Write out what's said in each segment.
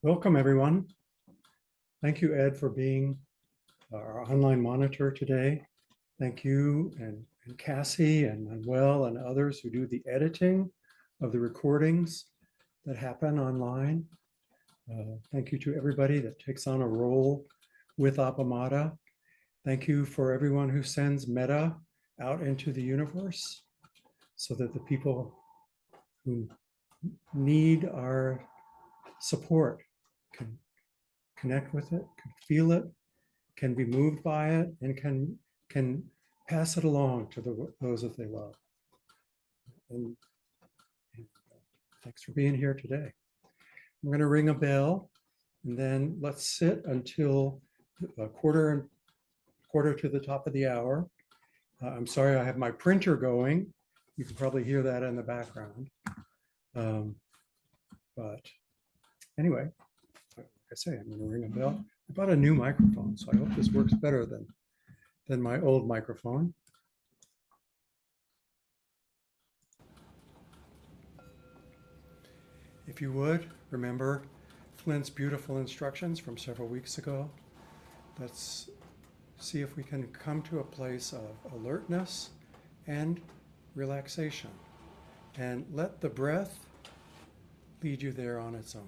Welcome, everyone. Thank you, Ed, for being our online monitor today. Thank you and Cassie and Manuel and others who do the editing of the recordings that happen online. Thank you to everybody that takes on a role with Appamada. Thank you for everyone who sends meta out into the universe so that the people who need our support can connect with it, can feel it, can be moved by it, and can pass it along to those that they love. And thanks for being here today. I'm going to ring a bell, and then let's sit until a quarter to the top of the hour. I'm sorry, I have my printer going. You can probably hear that in the background. But anyway, like I say, I'm going to ring a bell. I bought a new microphone, so I hope this works better than my old microphone. If you would, remember Flint's beautiful instructions from several weeks ago. Let's see if we can come to a place of alertness and relaxation. And let the breath lead you there on its own.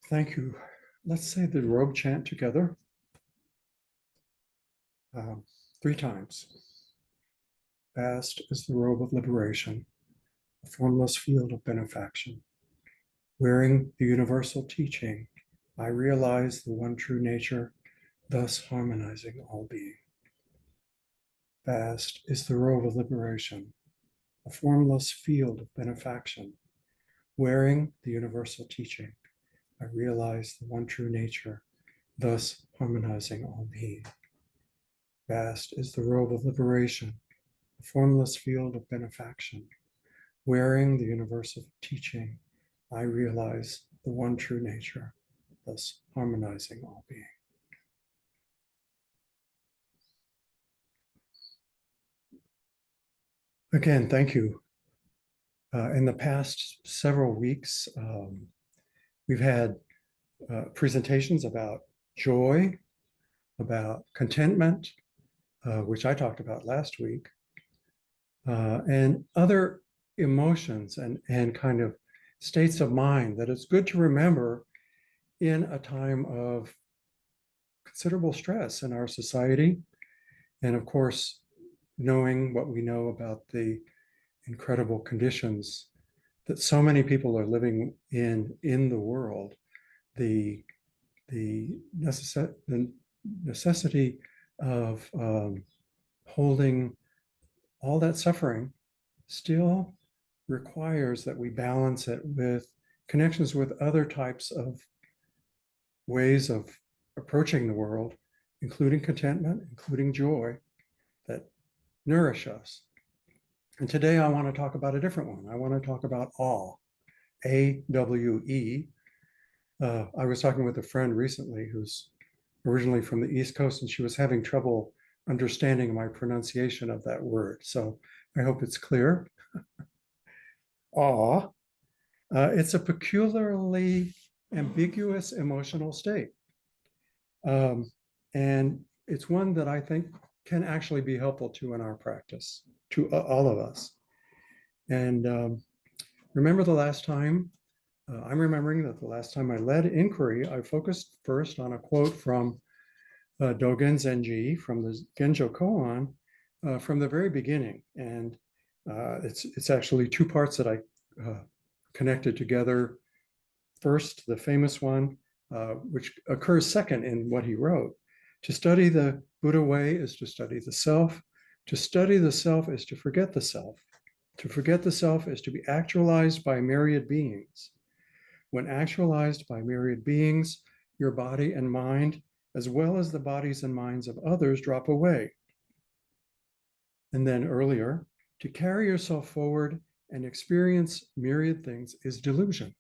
Thank you. Let's say the robe chant together 3 times. Vast is the robe of liberation, a formless field of benefaction. Wearing the universal teaching, I realize the one true nature, thus harmonizing all being. Vast is the robe of liberation, a formless field of benefaction. Wearing the universal teaching, I realize the one true nature, thus harmonizing all being. Vast is the robe of liberation, a formless field of benefaction. Wearing the universal teaching, I realize the one true nature, thus harmonizing all being. Again, thank you. In the past several weeks, we've had presentations about joy, about contentment, which I talked about last week, and other emotions and kind of states of mind that it's good to remember in a time of considerable stress in our society. And of course, knowing what we know about the incredible conditions that so many people are living in the world, the necessity of holding all that suffering still requires that we balance it with connections with other types of ways of approaching the world, including contentment, including joy, that nourish us. And today I want to talk about a different one. I want to talk about awe, AWE. I was talking with a friend recently who's originally from the East Coast, and she was having trouble understanding my pronunciation of that word. So I hope it's clear. Awe. It's a peculiarly ambiguous emotional state. And it's one that I think can actually be helpful to in our practice, to all of us. And remember the last time, I'm remembering that the last time I led inquiry, I focused first on a quote from Dogen Zenji from the Genjo Koan from the very beginning. And it's actually 2 parts that I connected together. First, the famous one, which occurs second in what he wrote. To study the Buddha way is to study the self. To study the self is to forget the self. To forget the self is to be actualized by myriad beings. When actualized by myriad beings, your body and mind, as well as the bodies and minds of others, drop away. And then earlier, to carry yourself forward and experience myriad things is delusion.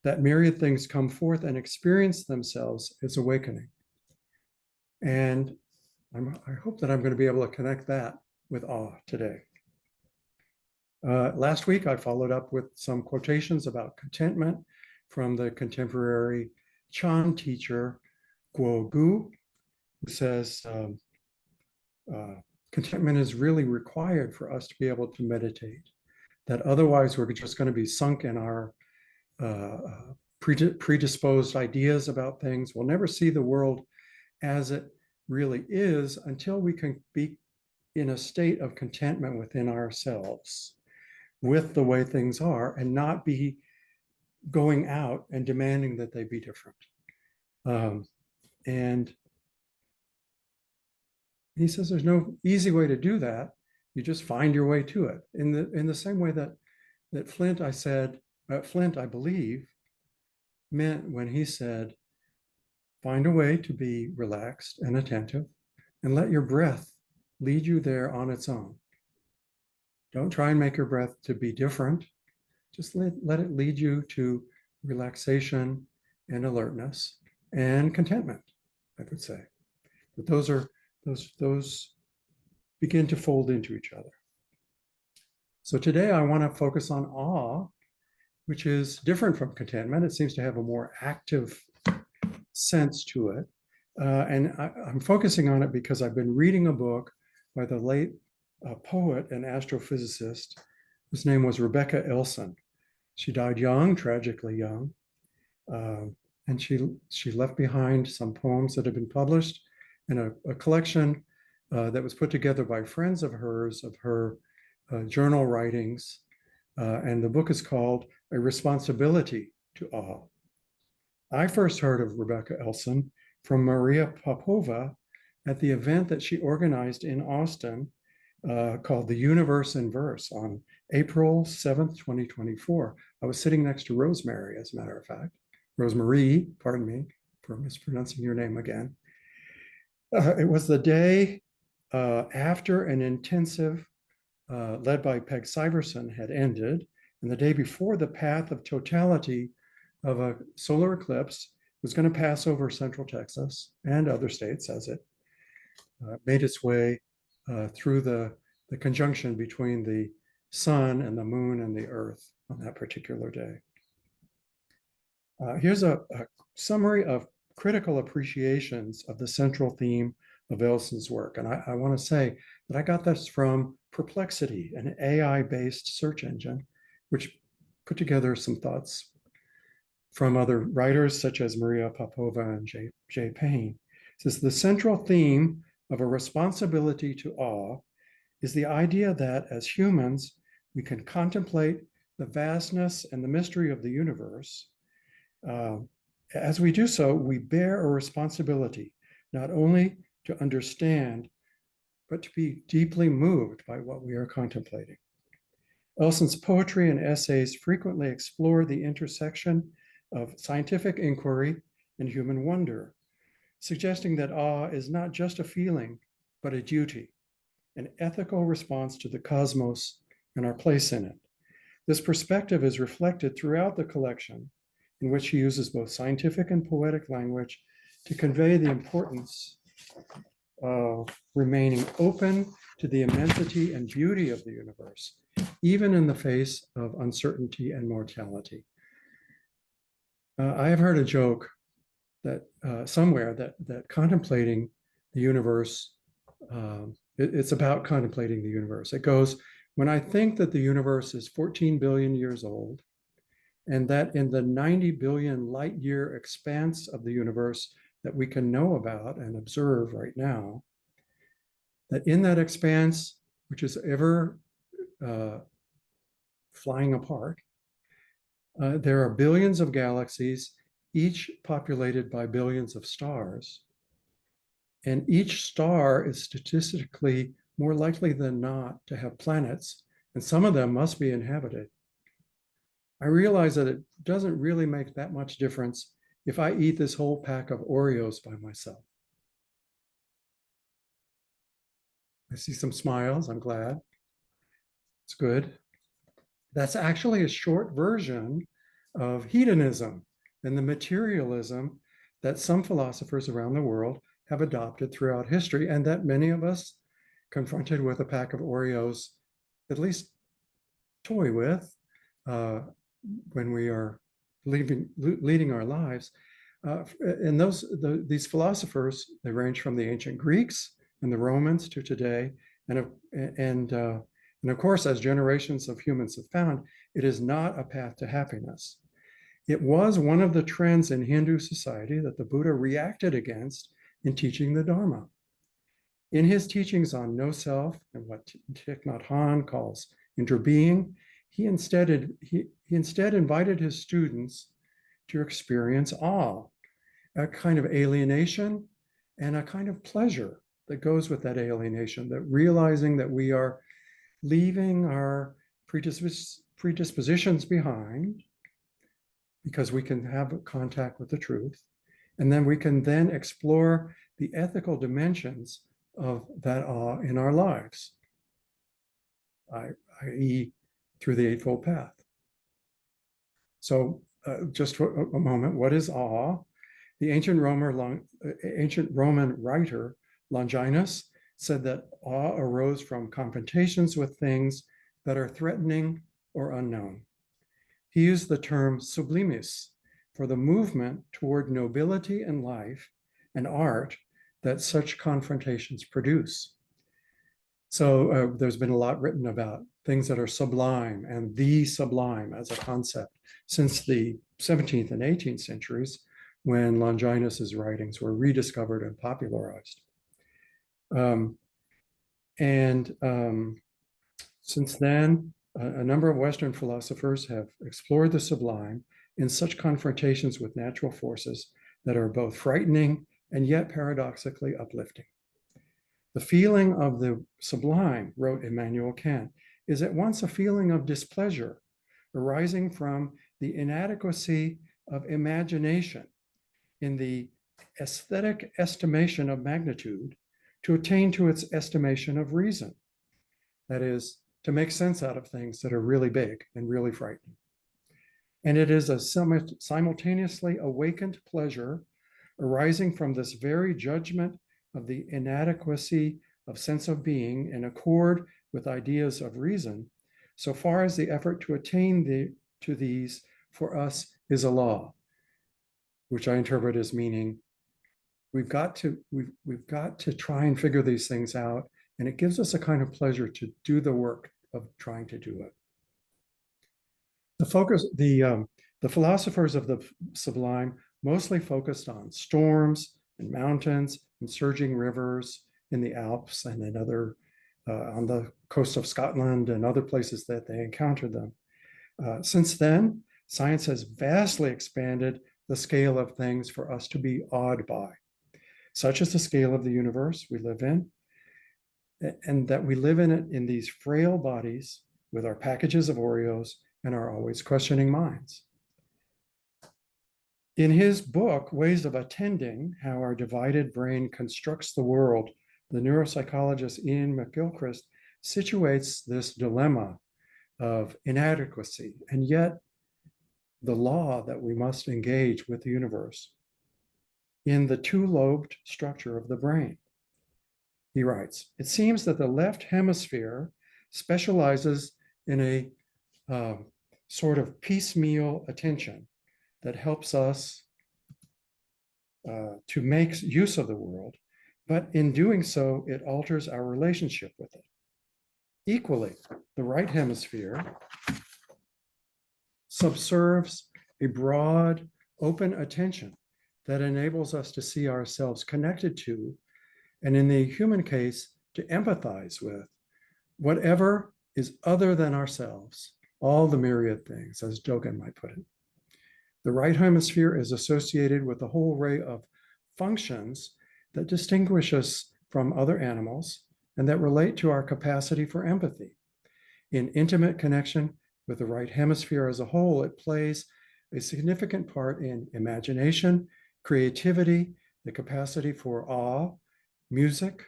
That myriad things come forth and experience themselves is awakening. And I hope that I'm going to be able to connect that with awe today. Last week, I followed up with some quotations about contentment from the contemporary Chan teacher, Guo Gu, who says, contentment is really required for us to be able to meditate, that otherwise we're just going to be sunk in our predisposed ideas about things. We'll never see the world as it really is until we can be in a state of contentment within ourselves with the way things are and not be going out and demanding that they be different. And he says there's no easy way to do that. You just find your way to it. In the same way that Flint, I believe, meant when he said, find a way to be relaxed and attentive and let your breath lead you there on its own. Don't try and make your breath to be different. Just let it lead you to relaxation and alertness and contentment, I would say. But those begin to fold into each other. So today I want to focus on awe, which is different from contentment. It seems to have a more active sense to it. And I'm focusing on it because I've been reading a book by the late poet and astrophysicist whose name was Rebecca Elson. She died young, tragically young. and she left behind some poems that had been published in a collection that was put together by friends of hers, of her journal writings. And the book is called A Responsibility to Awe. I first heard of Rebecca Elson from Maria Popova at the event that she organized in Austin called The Universe in Verse on April 7th, 2024. I was sitting next to Rosemary, as a matter of fact. Rosemary, pardon me for mispronouncing your name again. It was the day after an intensive led by Peg Syverson had ended, and the day before the path of totality of a solar eclipse was going to pass over central Texas and other states as it made its way through the conjunction between the sun and the moon and the earth on that particular day. Here's a summary of critical appreciations of the central theme of Elson's work. And I want to say that I got this from Perplexity, an AI-based search engine, which put together some thoughts from other writers such as Maria Popova and J. Payne. It says, the central theme of a responsibility to awe is the idea that as humans, we can contemplate the vastness and the mystery of the universe. As we do so, we bear a responsibility, not only to understand, but to be deeply moved by what we are contemplating. Elson's poetry and essays frequently explore the intersection of scientific inquiry and human wonder, suggesting that awe is not just a feeling, but a duty, an ethical response to the cosmos and our place in it. This perspective is reflected throughout the collection, in which he uses both scientific and poetic language to convey the importance of remaining open to the immensity and beauty of the universe, even in the face of uncertainty and mortality. I have heard a joke that somewhere that contemplating the universe, it's about contemplating the universe. It goes, when I think that the universe is 14 billion years old, and that in the 90 billion light year expanse of the universe that we can know about and observe right now, that in that expanse, which is ever flying apart, there are billions of galaxies, each populated by billions of stars. And each star is statistically more likely than not to have planets, and some of them must be inhabited. I realize that it doesn't really make that much difference if I eat this whole pack of Oreos by myself. I see some smiles, I'm glad. It's good. That's actually a short version of hedonism and the materialism that some philosophers around the world have adopted throughout history, and that many of us confronted with a pack of Oreos at least toy with when we are leading our lives. And these philosophers, they range from the ancient Greeks and the Romans to today. And of course, as generations of humans have found, it is not a path to happiness. It was one of the trends in Hindu society that the Buddha reacted against in teaching the Dharma. In his teachings on no self and what Thich Nhat Hanh calls interbeing, he instead invited his students to experience awe, a kind of alienation and a kind of pleasure that goes with that alienation, that realizing that we are leaving our predispositions behind because we can have contact with the truth. And then we can then explore the ethical dimensions of that awe in our lives, i.e., through the Eightfold Path. So just for a moment, what is awe? The ancient Roman writer Longinus said that awe arose from confrontations with things that are threatening or unknown. He used the term sublimis for the movement toward nobility in life and art that such confrontations produce. So there's been a lot written about things that are sublime and the sublime as a concept since the 17th and 18th centuries, when Longinus's writings were rediscovered and popularized. Um, and since then, a number of Western philosophers have explored the sublime in such confrontations with natural forces that are both frightening and yet paradoxically uplifting. The feeling of the sublime, wrote Immanuel Kant, is at once a feeling of displeasure arising from the inadequacy of imagination in the aesthetic estimation of magnitude to attain to its estimation of reason. That is, to make sense out of things that are really big and really frightening. And it is a simultaneously awakened pleasure arising from this very judgment of the inadequacy of sense of being in accord with ideas of reason, so far as the effort to attain to these for us is a law, which I interpret as meaning we've got to try and figure these things out, and it gives us a kind of pleasure to do the work of trying to do it. The philosophers of the sublime mostly focused on storms and mountains and surging rivers in the Alps and in other on the coast of Scotland and other places that they encountered them. Since then, science has vastly expanded the scale of things for us to be awed by, such as the scale of the universe we live in, and that we live in it in these frail bodies with our packages of Oreos and our always questioning minds. In his book, Ways of Attending, How Our Divided Brain Constructs the World, the neuropsychologist Ian McGilchrist situates this dilemma of inadequacy and yet the law that we must engage with the universe in the two-lobed structure of the brain. He writes, it seems that the left hemisphere specializes in a sort of piecemeal attention that helps us to make use of the world, but in doing so, it alters our relationship with it. Equally, the right hemisphere subserves a broad, open attention that enables us to see ourselves connected to, and in the human case, to empathize with whatever is other than ourselves, all the myriad things, as Dogen might put it. The right hemisphere is associated with a whole array of functions that distinguish us from other animals and that relate to our capacity for empathy. In intimate connection with the right hemisphere as a whole, it plays a significant part in imagination, creativity, the capacity for awe, music,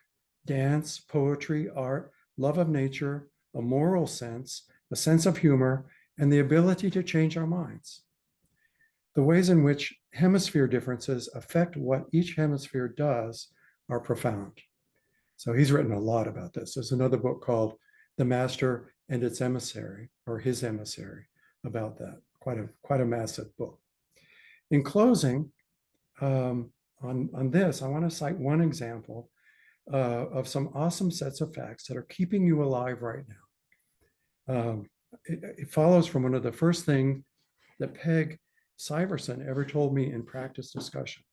dance, poetry, art, love of nature, a moral sense, a sense of humor, and the ability to change our minds. The ways in which hemisphere differences affect what each hemisphere does are profound. So he's written a lot about this. There's another book called The Master and Its Emissary, or His Emissary, about that. Quite a massive book. In closing, on this, I want to cite one example of some awesome sets of facts that are keeping you alive right now. It follows from one of the first things that Peg Syverson ever told me in practice discussion.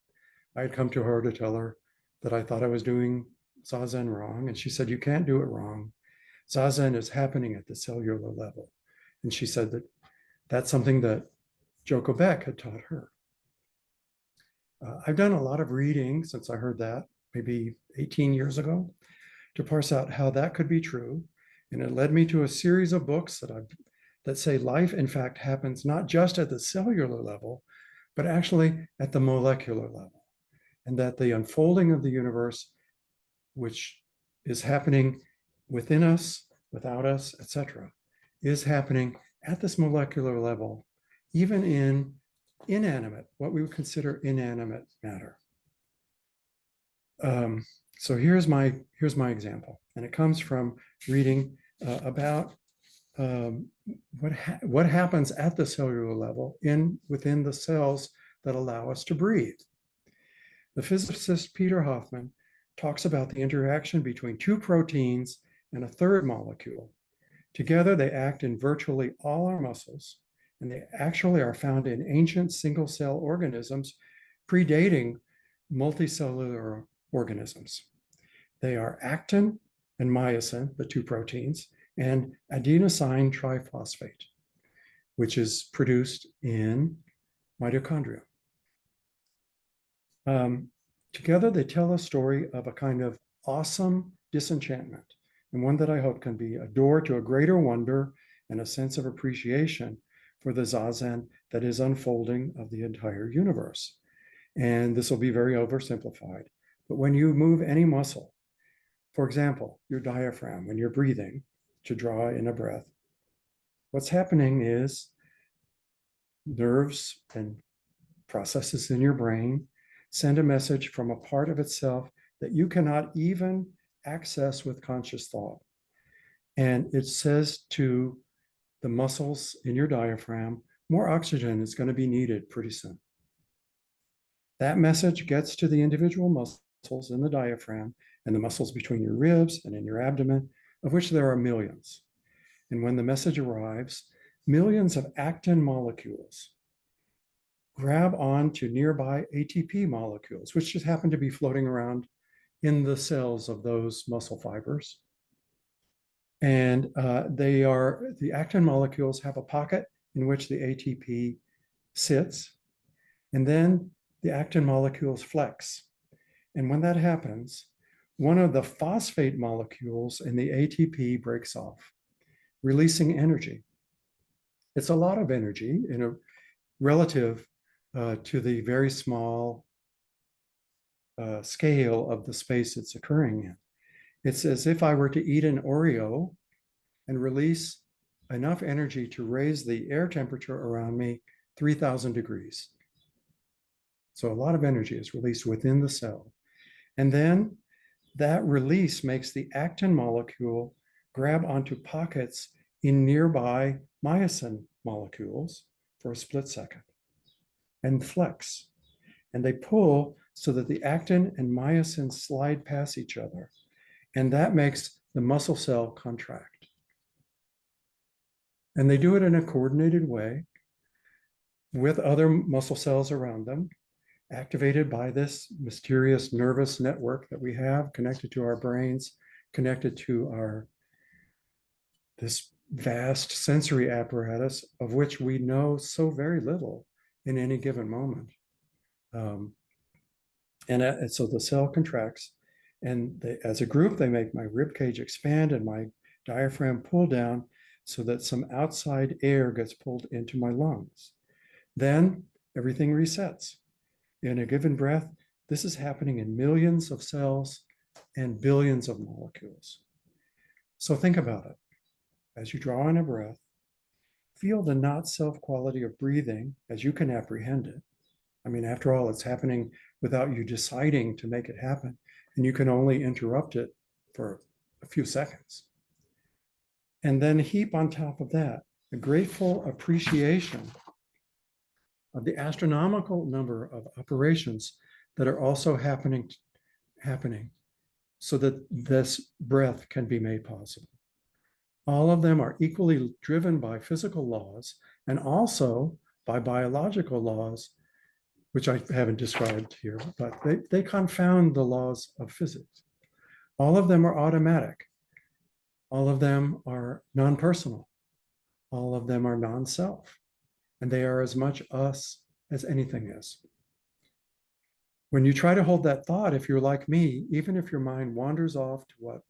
I had come to her to tell her that I thought I was doing Zazen wrong, and she said, you can't do it wrong. Zazen is happening at the cellular level. And she said that that's something that Joko Beck had taught her. I've done a lot of reading since I heard that, maybe 18 years ago, to parse out how that could be true. And it led me to a series of books that say life, in fact, happens not just at the cellular level, but actually at the molecular level. And that the unfolding of the universe, which is happening within us, without us, etc., is happening at this molecular level, even in inanimate, what we would consider inanimate matter. So here's my example, and it comes from reading about what happens at the cellular level within the cells that allow us to breathe. The physicist Peter Hoffman talks about the interaction between two proteins and a third molecule. Together, they act in virtually all our muscles, and they actually are found in ancient single-cell organisms predating multicellular organisms. They are actin and myosin, the two proteins, and adenosine triphosphate, which is produced in mitochondria. Together, they tell a story of a kind of awesome disenchantment, and one that I hope can be a door to a greater wonder and a sense of appreciation for the zazen that is unfolding of the entire universe. And this will be very oversimplified, but when you move any muscle, for example, your diaphragm, when you're breathing to draw in a breath, what's happening is nerves and processes in your brain send a message from a part of itself that you cannot even access with conscious thought. And it says to the muscles in your diaphragm, more oxygen is going to be needed pretty soon. That message gets to the individual muscles in the diaphragm and the muscles between your ribs and in your abdomen, of which there are millions. And when the message arrives, millions of actin molecules grab onto nearby ATP molecules, which just happen to be floating around in the cells of those muscle fibers. And the actin molecules have a pocket in which the ATP sits, and then the actin molecules flex. And when that happens, one of the phosphate molecules in the ATP breaks off, releasing energy. It's a lot of energy in a relative to the very small scale of the space it's occurring in. It's as if I were to eat an Oreo and release enough energy to raise the air temperature around me 3,000 degrees. So a lot of energy is released within the cell. And then that release makes the actin molecule grab onto pockets in nearby myosin molecules for a split second and flex. And they pull so that the actin and myosin slide past each other. And that makes the muscle cell contract. And they do it in a coordinated way with other muscle cells around them, activated by this mysterious nervous network that we have connected to our brains, connected to this vast sensory apparatus of which we know so very little in any given moment. And so the cell contracts, and as a group, they make my rib cage expand and my diaphragm pull down so that some outside air gets pulled into my lungs. Then everything resets. In a given breath, this is happening in millions of cells and billions of molecules. So think about it. As you draw in a breath, feel the not self quality of breathing as you can apprehend it. I mean, after all, it's happening without you deciding to make it happen, and you can only interrupt it for a few seconds. And then heap on top of that a grateful appreciation of the astronomical number of operations that are also happening so that this breath can be made possible. All of them are equally driven by physical laws and also by biological laws, which I haven't described here, but they confound the laws of physics. All of them are automatic. All of them are non-personal. All of them are non-self. And they are as much us as anything is. When you try to hold that thought, if you're like me, even if your mind wanders off to what,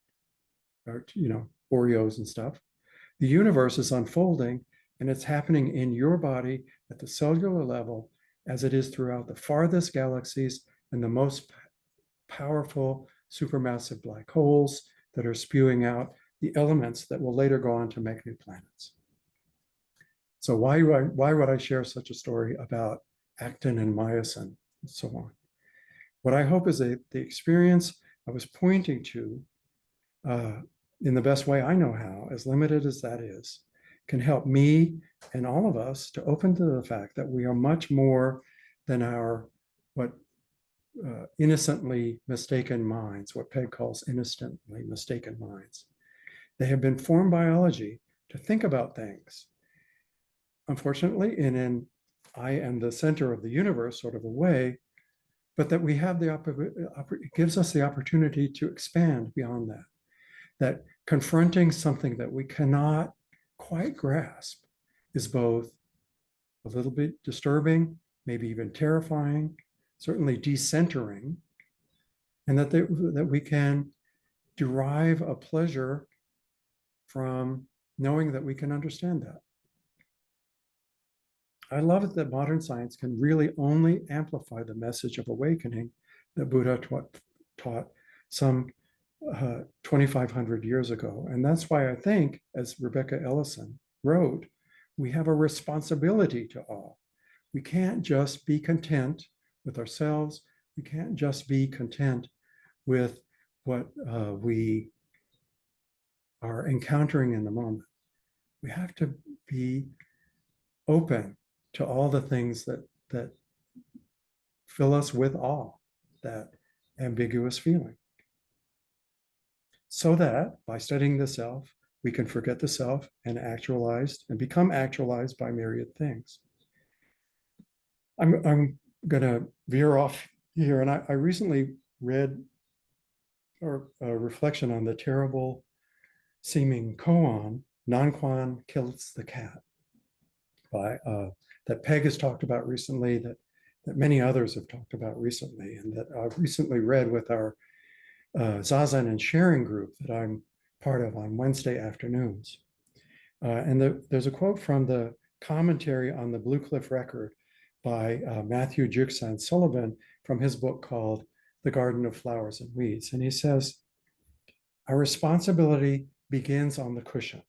Oreos and stuff, the universe is unfolding and it's happening in your body at the cellular level as it is throughout the farthest galaxies and the most powerful supermassive black holes that are spewing out the elements that will later go on to make new planets. So why would I share such a story about actin and myosin and so on? What I hope is the experience I was pointing to in the best way I know how, as limited as that is, can help me and all of us to open to the fact that we are much more than what innocently mistaken minds, what Peg calls innocently mistaken minds. They have been formed biology to think about things. Unfortunately, in an I am the center of the universe sort of a way, but that we have it gives us the opportunity to expand beyond that, that confronting something that we cannot quite grasp is both a little bit disturbing, maybe even terrifying, certainly decentering, and that we can derive a pleasure from knowing that we can understand that. I love it that modern science can really only amplify the message of awakening that Buddha taught some 2,500 years ago. And that's why I think, as Rebecca Ellison wrote, we have a responsibility to all. We can't just be content with ourselves. We can't just be content with what we are encountering in the moment. We have to be open to all the things that fill us with awe, that ambiguous feeling. So that by studying the self, we can forget the self and become actualized by myriad things. I'm going to veer off here, and I recently read a reflection on the terrible seeming koan, non-quan kills the cat, by that Peg has talked about recently, that many others have talked about recently, and that I've recently read with our Zazen and sharing group that I'm part of on Wednesday afternoons. And there's a quote from the commentary on the Blue Cliff Record by Matthew Juksan Sullivan from his book called The Garden of Flowers and Weeds. And he says, our responsibility begins on the cushion.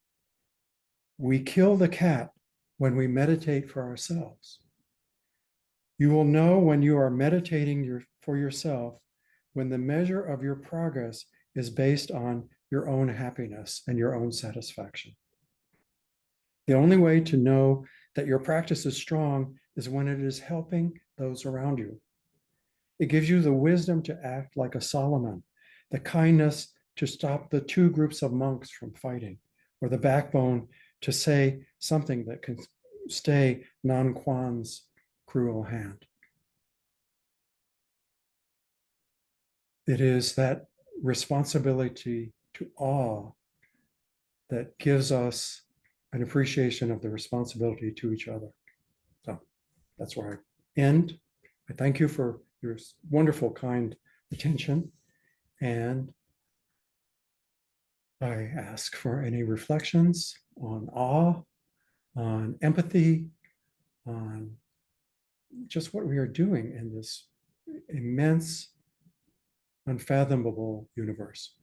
We kill the cat when we meditate for ourselves. You will know when you are meditating for yourself, when the measure of your progress is based on your own happiness and your own satisfaction. The only way to know that your practice is strong is when it is helping those around you. It gives you the wisdom to act like a Solomon, the kindness to stop the two groups of monks from fighting, or the backbone to say something that can stay non-Quan's cruel hand. It is that responsibility to awe that gives us an appreciation of the responsibility to each other. So that's where I end. I thank you for your wonderful, kind attention. And I ask for any reflections on awe, on empathy, on just what we are doing in this immense, unfathomable universe.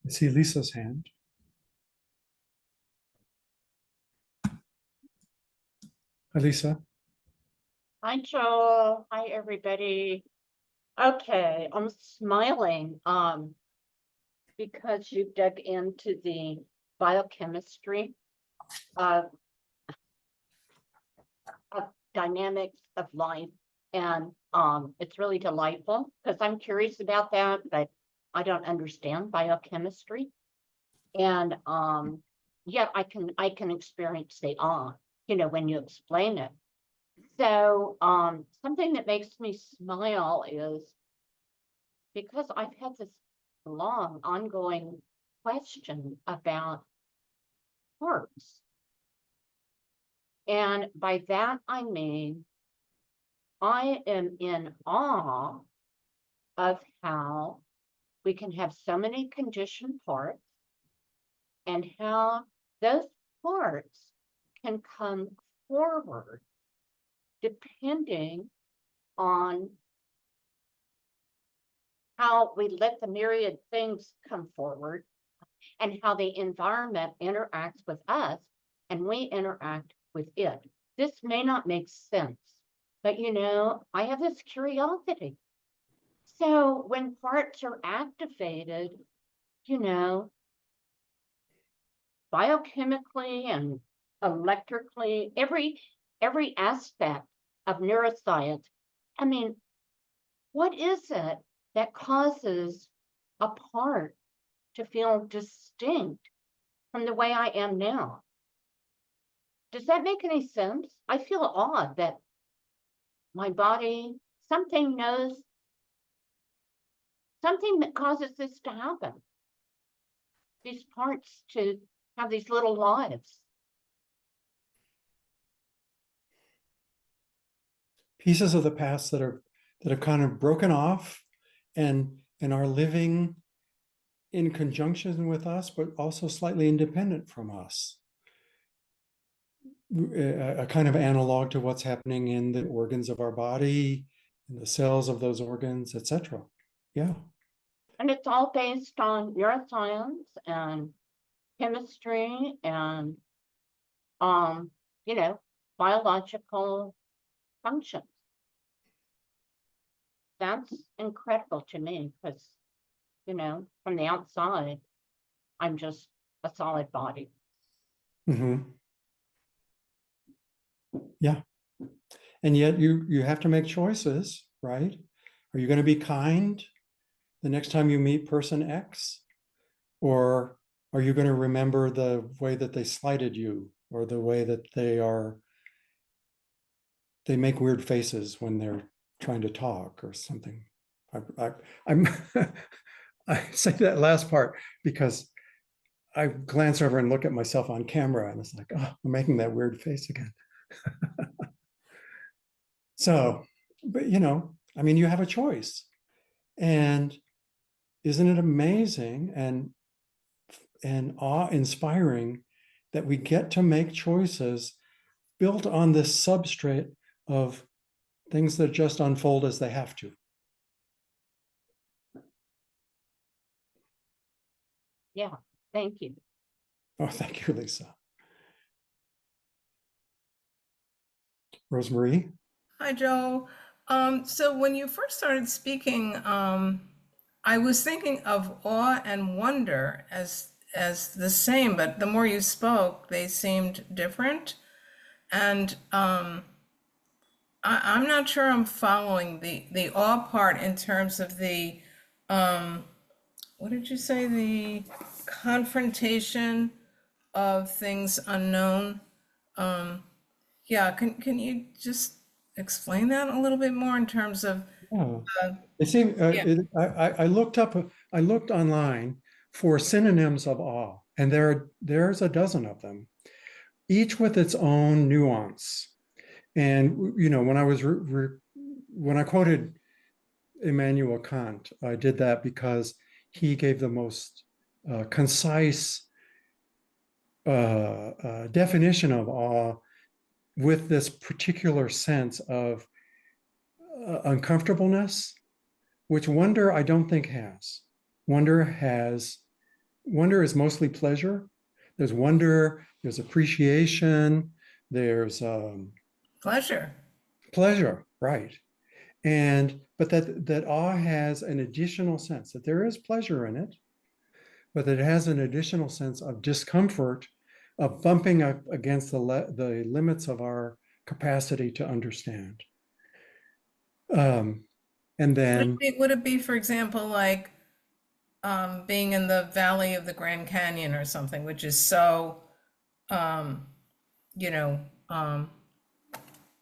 I see Lisa's hand. Hi, Lisa. Hi, Joel. Hi, everybody. Okay, I'm smiling because you dug into the biochemistry of dynamics of life, and it's really delightful because I'm curious about that, but I don't understand biochemistry, and yet I can experience the awe, when you explain it. So something that makes me smile is because I've had this long ongoing question about hearts. And by that, I mean, I am in awe of how we can have so many conditioned parts and how those parts can come forward depending on how we let the myriad things come forward and how the environment interacts with us and we interact with it. This may not make sense, but I have this curiosity. So when parts are activated, biochemically and electrically, every aspect of neuroscience, I mean, what is it that causes a part to feel distinct from the way I am now? Does that make any sense? I feel odd that my body, something knows, something that causes this to happen. These parts to have these little lives. Pieces of the past that have kind of broken off and are living in conjunction with us, but also slightly independent from us. A kind of analog to what's happening in the organs of our body, in the cells of those organs, etc. Yeah. And it's all based on neuroscience and chemistry and, you know, biological functions. That's incredible to me because, you know, from the outside, I'm just a solid body. Mm-hmm. Yeah. And yet you have to make choices, right? Are you going to be kind the next time you meet person X? Or are you going to remember the way that they slighted you or the way that they make weird faces when they're trying to talk or something? I'm I say that last part because I glance over and look at myself on camera and it's like, oh, I'm making that weird face again. So, but I mean, you have a choice. And isn't it amazing and awe-inspiring that we get to make choices built on this substrate of things that just unfold as they have to? Yeah, thank you. Oh, thank you, Lisa. Rosemary? Hi, Joe. So when you first started speaking, I was thinking of awe and wonder as the same, but the more you spoke, they seemed different. And I'm not sure I'm following the awe part in terms of the what did you say? The confrontation of things unknown. Yeah, can you just explain that a little bit more in terms of Yeah. uh, It seemed, yeah, I looked online for synonyms of awe, and there's a dozen of them, each with its own nuance. And when I quoted Immanuel Kant, I did that because he gave the most concise definition of awe with this particular sense of uncomfortableness, which wonder I don't think has. Wonder has Wonder is mostly pleasure. There's wonder, there's appreciation, there's pleasure. pleasure, right? And but that awe has an additional sense that there is pleasure in it, but that it has an additional sense of discomfort, of bumping up against the limits of our capacity to understand. Um, and then, Would it be, for example, like being in the valley of the Grand Canyon or something, which is so, um, you know, um,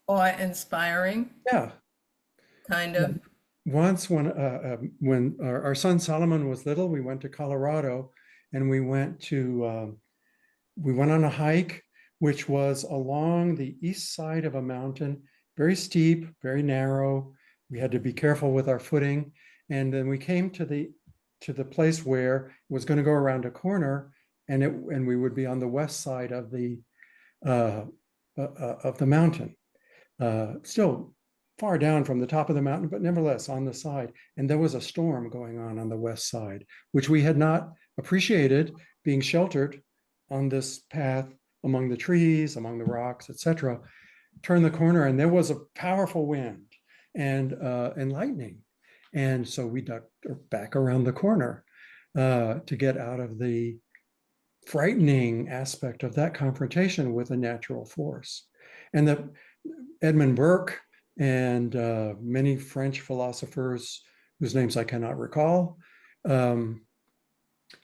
awe-inspiring, yeah, kind of? once when our son Solomon was little, we went to Colorado, and we went on a hike, which was along the east side of a mountain, very steep, very narrow. We had to be careful with our footing, and then we came to the place where it was going to go around a corner, and we would be on the west side uh, of the mountain, still far down from the top of the mountain, but nevertheless on the side. And there was a storm going on the west side, which we had not appreciated, being sheltered on this path among the trees, among the rocks, etc. Turned the corner, and there was a powerful wind and lightning. And so we ducked back around the corner to get out of the frightening aspect of that confrontation with a natural force. And the Edmund Burke and many French philosophers whose names I cannot recall um,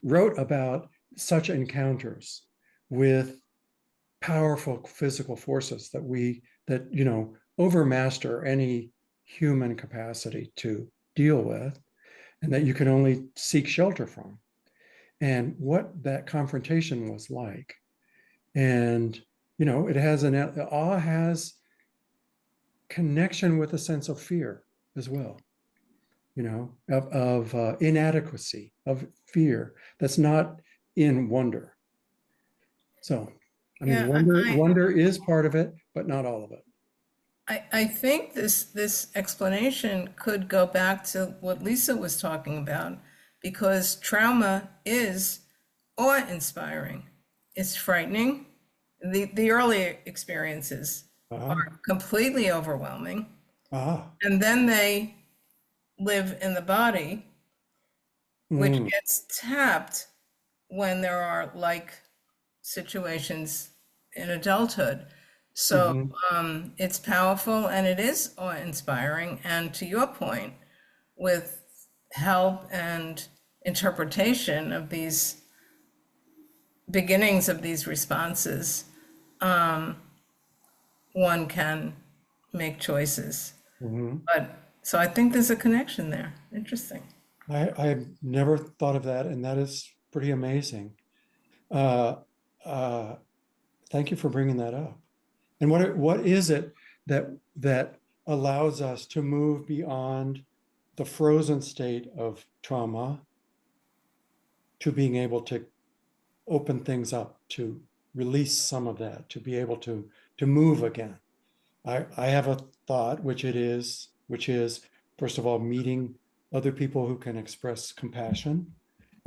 wrote about such encounters with powerful physical forces that overmaster any human capacity to deal with, and that you can only seek shelter from. And what that confrontation was like. And it has awe has connection with a sense of fear as well, of inadequacy, of fear that's not in wonder. So, I mean, Yeah, wonder is part of it, but not all of it. I think this explanation could go back to what Lisa was talking about, because trauma is awe-inspiring. It's frightening. The early experiences Ah, are completely overwhelming, ah, and then they live in the body, which mm, gets tapped when there are like situations in adulthood. So mhm, it's powerful and it is awe-inspiring. And to your point, with help and interpretation of these beginnings of these responses, one can make choices. mhm. But so I think there's a connection there. Interesting. I've never thought of that, and that is pretty amazing. Uh, uh, Thank you for bringing that up. And what is it that allows us to move beyond the frozen state of trauma to being able to open things up, to release some of that, to be able to move again? I have a thought, which is first of all meeting other people who can express compassion,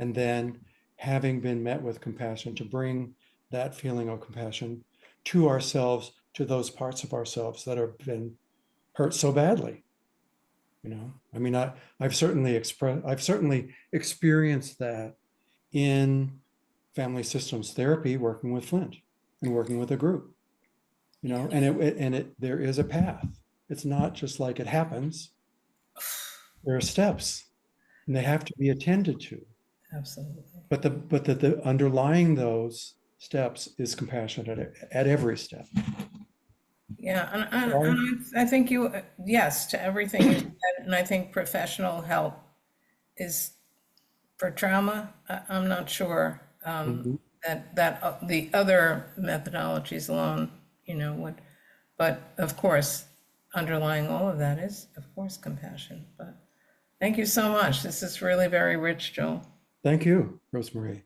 and then having been met with compassion to bring that feeling of compassion to ourselves, to those parts of ourselves that have been hurt so badly. I mean, I've certainly experienced that in family systems therapy, working with Flint and working with a group. And there is a path. It's not just like it happens. There are steps, and they have to be attended to. Absolutely. But the underlying those steps is compassion at every step. Yeah, Right? and I think yes, to everything you said, and I think professional help is for trauma. I'm not sure Mhm. that the other methodologies alone, would, but of course, underlying all of that is, of course, compassion. But thank you so much. This is really very rich, Joel. Thank you, Rosemary.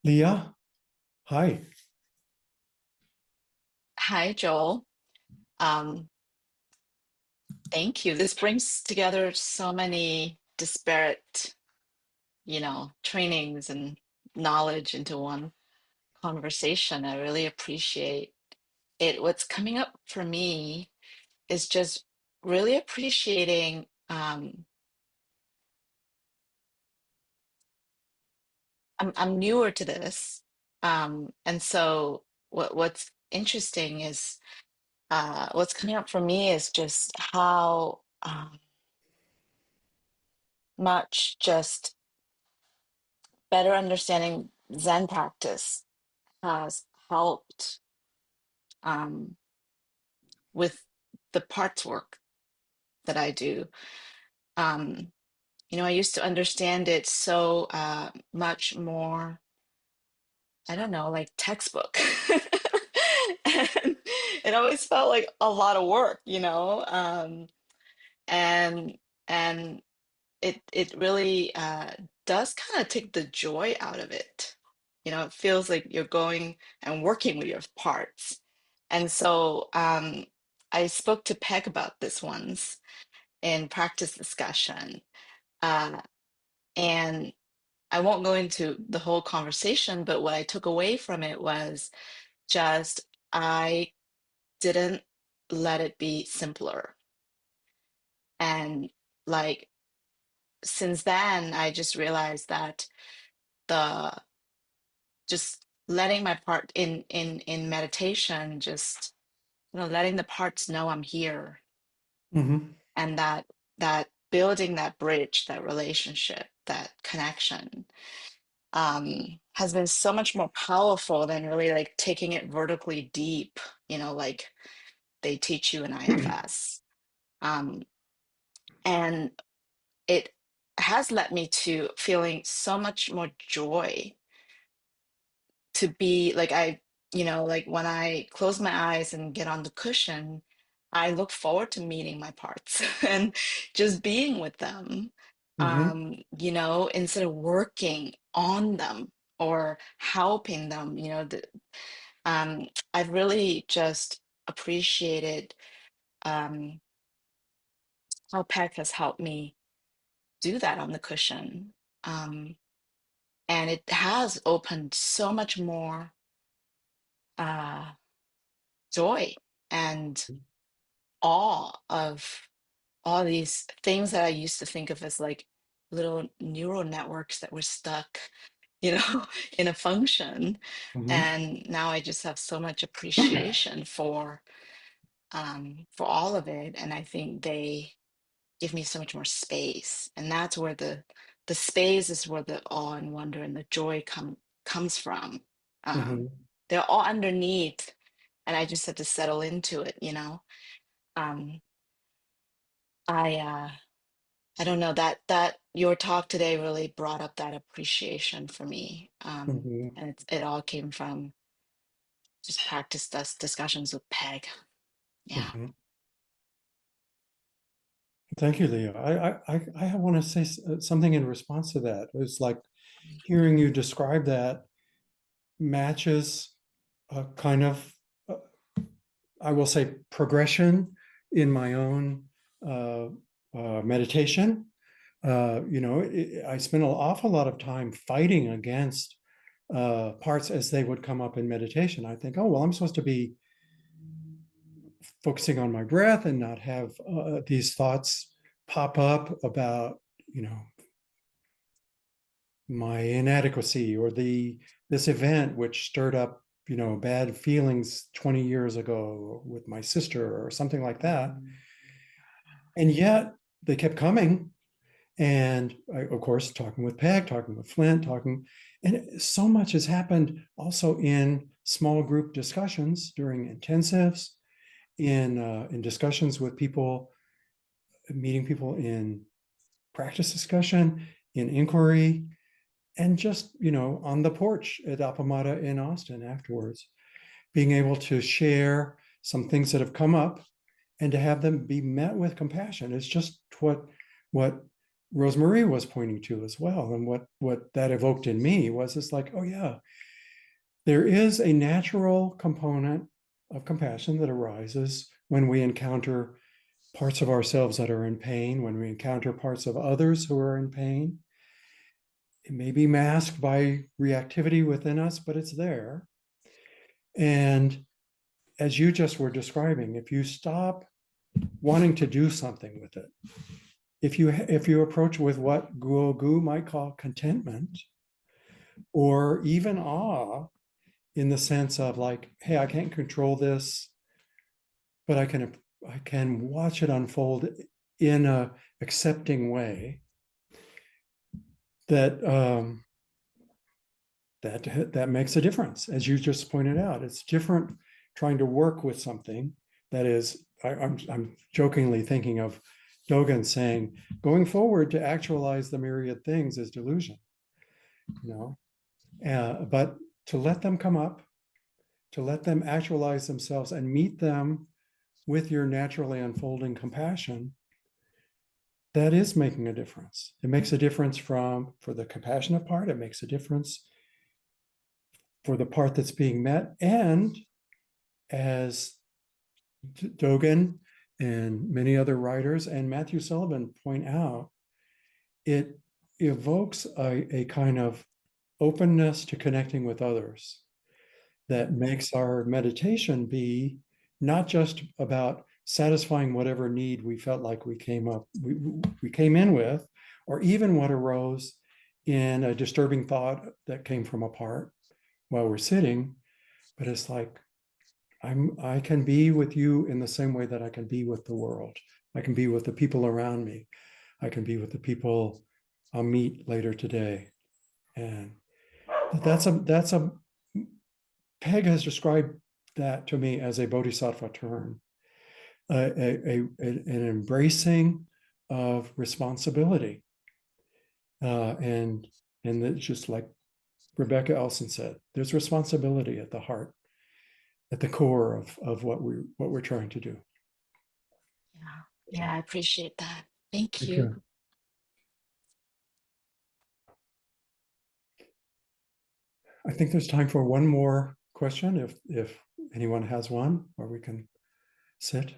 Leah, hi. Hi, Joel. Um, Thank you. This brings together so many disparate, trainings and knowledge into one conversation. I really appreciate it. What's coming up for me is just really appreciating, I'm newer to this. And so what's interesting is what's coming up for me is just how much just better understanding Zen practice has helped um, with the parts work that I do. Um, I used to understand it so much more, I don't know, like textbook. And it always felt like a lot of work, and and it really does kind of take the joy out of it. It feels like you're going and working with your parts. And so I spoke to Peg about this once in practice discussion. Uh, and I won't go into the whole conversation, but what I took away from it was just I didn't let it be simpler. And like since then, I just realized that the just letting my part in meditation, just letting the parts know I'm here, Mhm. and that building that bridge, that relationship, that connection, has been so much more powerful than really like taking it vertically deep, like they teach you in IFS. Um, and it has led me to feeling so much more joy to be like like when I close my eyes and get on the cushion, I look forward to meeting my parts and just being with them, Mhm, instead of working on them or helping them, I've really just appreciated um, how Peck has helped me do that on the cushion. Um, and it has opened so much more uh, joy and awe of all these things that I used to think of as like little neural networks that were stuck, in a function. mhm, And now I just have so much appreciation for all of it. And I think they give me so much more space. And that's where the space is where the awe and wonder and the joy comes from. mhm, They're all underneath, and I just have to settle into it. Um, I I don't know that your talk today really brought up that appreciation for me. mhm, And it all came from just practice discussions with Peg. Yeah. mhm. Thank you, Leo. I want to say something in response to that. It's like hearing you describe that matches a kind of, uh, I will say, progression in my own uh, meditation. I spent an awful lot of time fighting against parts as they would come up in meditation. I think, oh, well, I'm supposed to be focusing on my breath and not have these thoughts pop up about, you know, my inadequacy or this event which stirred up, bad feelings 20 years ago with my sister or something like that. And yet they kept coming. And I, of course, talking with Peg, talking with Flint, and so much has happened also in small group discussions during intensives, in discussions with people, meeting people in practice discussion, in inquiry, and just on the porch at Appamata in Austin afterwards, being able to share some things that have come up and to have them be met with compassion. It's just what Rosemarie was pointing to as well, and what that evoked in me was it's like, oh yeah, there is a natural component of compassion that arises when we encounter parts of ourselves that are in pain, when we encounter parts of others who are in pain. It may be masked by reactivity within us, but it's there. And as you just were describing, if you stop wanting to do something with it, if you approach with what Guo Gu might call contentment, or even awe, in the sense of like, hey, I can't control this, but I can watch it unfold in a accepting way, that that makes a difference. As you just pointed out, it's different trying to work with something that is, I'm jokingly thinking of Dogen saying, going forward to actualize the myriad things is delusion, but to let them come up, to let them actualize themselves and meet them with your naturally unfolding compassion, that is making a difference. It makes a difference for the compassionate part. It makes a difference for the part that's being met. And as Dogen and many other writers and Matthew Sullivan point out, it evokes a kind of openness to connecting with others that makes our meditation be not just about satisfying whatever need we felt like we came in with, or even what arose in a disturbing thought that came from a part while we're sitting, but it's like, I can be with you in the same way that I can be with the world. I can be with the people around me. I can be with the people I'll meet later today. And That's a Peg has described that to me as a bodhisattva turn, an embracing of responsibility, and it's just like Rebecca Elson said, there's responsibility at the heart, at the core of what we're trying to do. Yeah, I appreciate that. Thank Thank you. you. I think there's time for one more question, if anyone has one, or we can sit.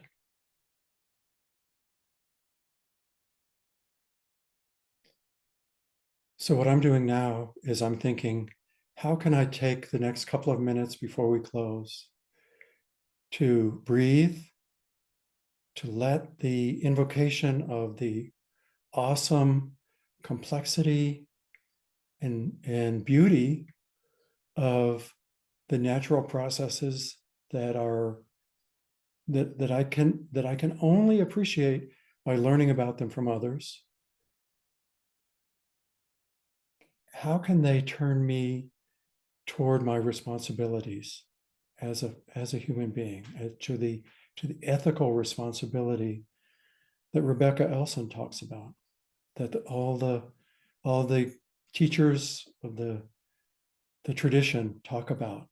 So what I'm doing now is I'm thinking, how can I take the next couple of minutes before we close to breathe, to let the invocation of the awesome complexity and beauty of the natural processes that are that I can only appreciate by learning about them from others. How can they turn me toward my responsibilities as a human being, to the ethical responsibility that Rebecca Elson talks about, that all the teachers of the tradition talk about,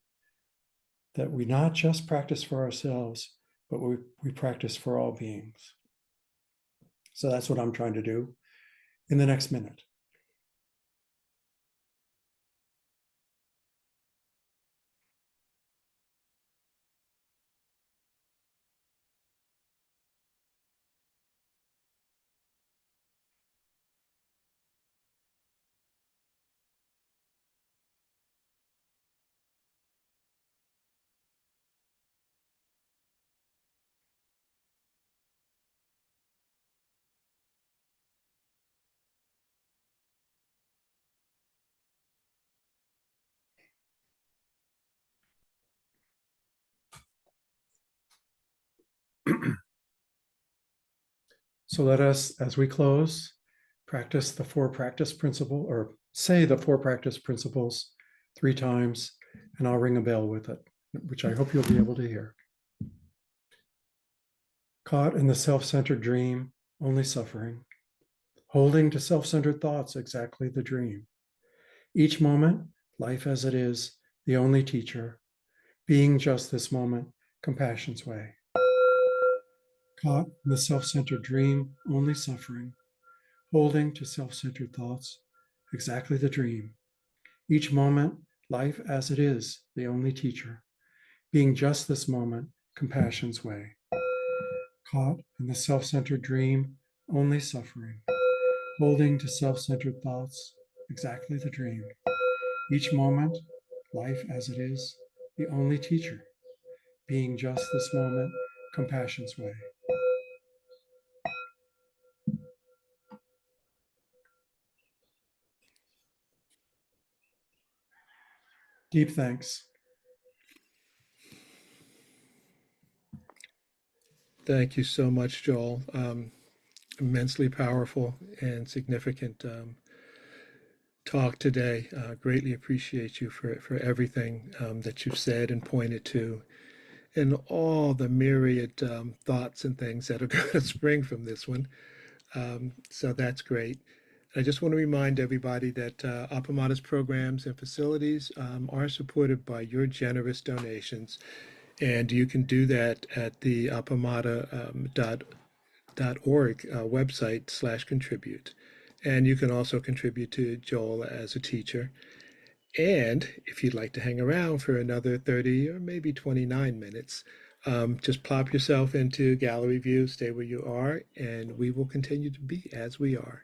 that we not just practice for ourselves, but we practice for all beings. So that's what I'm trying to do in the next minute. So let us, as we close, practice the four practice principle, or say the four practice principles 3 times, and I'll ring a bell with it, which I hope you'll be able to hear. Caught in the self-centered dream, only suffering. Holding to self-centered thoughts, exactly the dream. Each moment, life as it is, the only teacher. Being just this moment, compassion's way. Caught in the self-centered dream, only suffering. Holding to self-centered thoughts, exactly the dream. Each moment, life as it is, the only teacher. Being just this moment, compassion's way. Caught in the self-centered dream, only suffering. Holding to self-centered thoughts, exactly the dream. Each moment, life as it is, the only teacher. Being just this moment, compassion's way. Deep thanks. Thank you so much, Joel. Immensely powerful and significant talk today. Greatly appreciate you for everything that you've said and pointed to, and all the myriad thoughts and things that are going to spring from this one. So that's great. I just want to remind everybody that Appamada's programs and facilities are supported by your generous donations, and you can do that at the appamada.org website/contribute. And you can also contribute to Joel as a teacher. And if you'd like to hang around for another 30 or maybe 29 minutes, just plop yourself into gallery view, stay where you are, and we will continue to be as we are.